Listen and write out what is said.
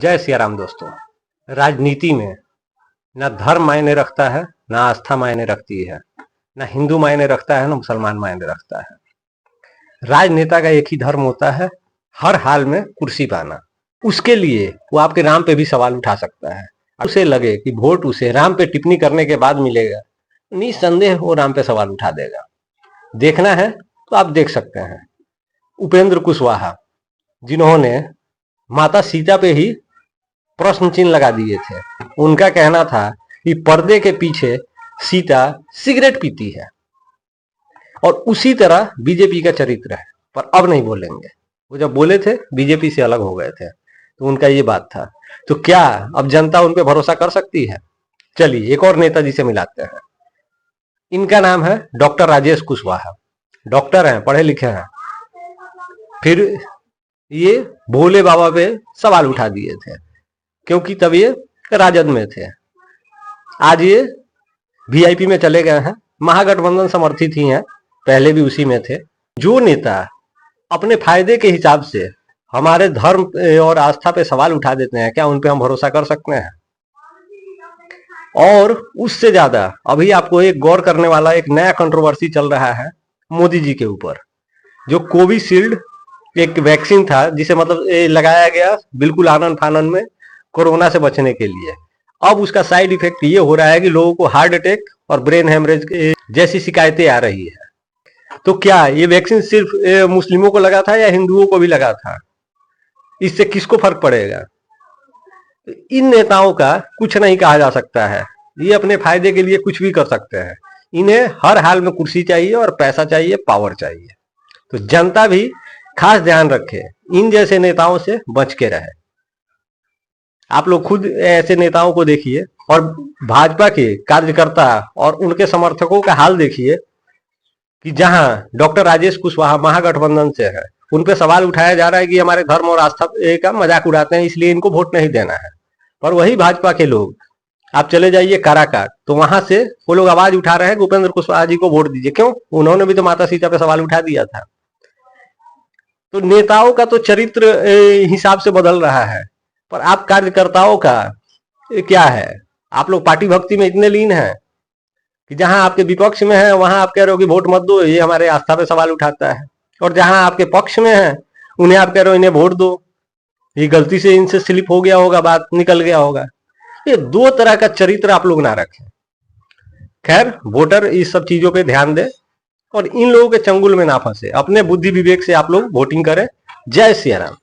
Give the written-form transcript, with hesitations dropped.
जय सिया राम दोस्तों। राजनीति में ना धर्म मायने रखता है, ना आस्था मायने रखती है, ना हिंदू मायने रखता है, ना मुसलमान मायने रखता है। राजनेता का एक ही धर्म होता है, हर हाल में कुर्सी पाना। उसके लिए वो आपके राम पे भी सवाल उठा सकता है। उसे लगे कि वोट उसे राम पे टिप्पणी करने के बाद मिलेगा, निसंदेह वो राम पे सवाल उठा देगा। देखना है तो आप देख सकते हैं उपेंद्र कुशवाहा, जिन्होंने माता सीता पे ही प्रश्न चिन्ह लगा दिए थे। उनका कहना था कि पर्दे के पीछे सीता सिगरेट पीती है, और उसी तरह बीजेपी का चरित्र है। पर अब नहीं बोलेंगे। वो जब बोले थे बीजेपी से अलग हो गए थे, तो उनका ये बात था। तो क्या अब जनता उन पे भरोसा कर सकती है? चलिए एक और नेताजी से मिलाते हैं। इनका नाम है डॉक्टर राजेश कुशवाहा। डॉक्टर हैं, पढ़े लिखे हैं, फिर ये भोले बाबा पे सवाल उठा दिए थे, क्योंकि तब ये राजद में थे। आज ये वीआईपी में चले गए हैं। महागठबंधन समर्थित ही हैं, पहले भी उसी में थे। जो नेता अपने फायदे के हिसाब से हमारे धर्म और आस्था पे सवाल उठा देते हैं, क्या उन पे हम भरोसा कर सकते हैं? और उससे ज्यादा अभी आपको एक गौर करने वाला एक नया कंट्रोवर्सी चल रहा है मोदी जी के ऊपर। जो कोविशील्ड एक वैक्सीन था, जिसे मतलब लगाया गया बिल्कुल आनन फानन में कोरोना से बचने के लिए, अब उसका साइड इफेक्ट ये हो रहा है कि लोगों को हार्ट अटैक और ब्रेन हेमरेज जैसी शिकायतें आ रही है। तो क्या ये वैक्सीन सिर्फ मुस्लिमों को लगा था या हिंदुओं को भी लगा था? इससे किसको फर्क पड़ेगा? इन नेताओं का कुछ नहीं कहा जा सकता है। ये अपने फायदे के लिए कुछ भी कर सकते हैं। इन्हें हर हाल में कुर्सी चाहिए और पैसा चाहिए, पावर चाहिए। तो जनता भी खास ध्यान रखे, इन जैसे नेताओं से बच के रहे। आप लोग खुद ऐसे नेताओं को देखिए और भाजपा के कार्यकर्ता और उनके समर्थकों का हाल देखिए कि जहां डॉक्टर राजेश कुशवाहा महागठबंधन से है, उन पे सवाल उठाया जा रहा है कि हमारे धर्म और आस्था का मजाक उड़ाते हैं, इसलिए इनको वोट नहीं देना है। और वही भाजपा के लोग, आप चले जाइए काराकाट, तो वहां से वो लोग आवाज उठा रहे हैं कि उपेंद्र कुशवाहा जी को वोट दीजिए। क्यों? उन्होंने भी तो माता सीता पे सवाल उठा दिया था। तो नेताओं का तो चरित्र हिसाब से बदल रहा है, पर आप कार्यकर्ताओं का क्या है? आप लोग पार्टी भक्ति में इतने लीन हैं कि जहां आपके विपक्ष में है वहां आप कह रहे हो कि वोट मत दो, ये हमारे आस्था पे सवाल उठाता है, और जहां आपके पक्ष में है उन्हें आप कह रहे हो इन्हें वोट दो, ये गलती से इनसे स्लिप हो गया होगा, बात निकल गया होगा। ये दो तरह का चरित्र आप लोग ना रखें। खैर, वोटर इस सब चीजों पे ध्यान दे और इन लोगों के चंगुल में ना फंसे। अपने बुद्धि विवेक से आप लोग वोटिंग करें। जय सिया राम।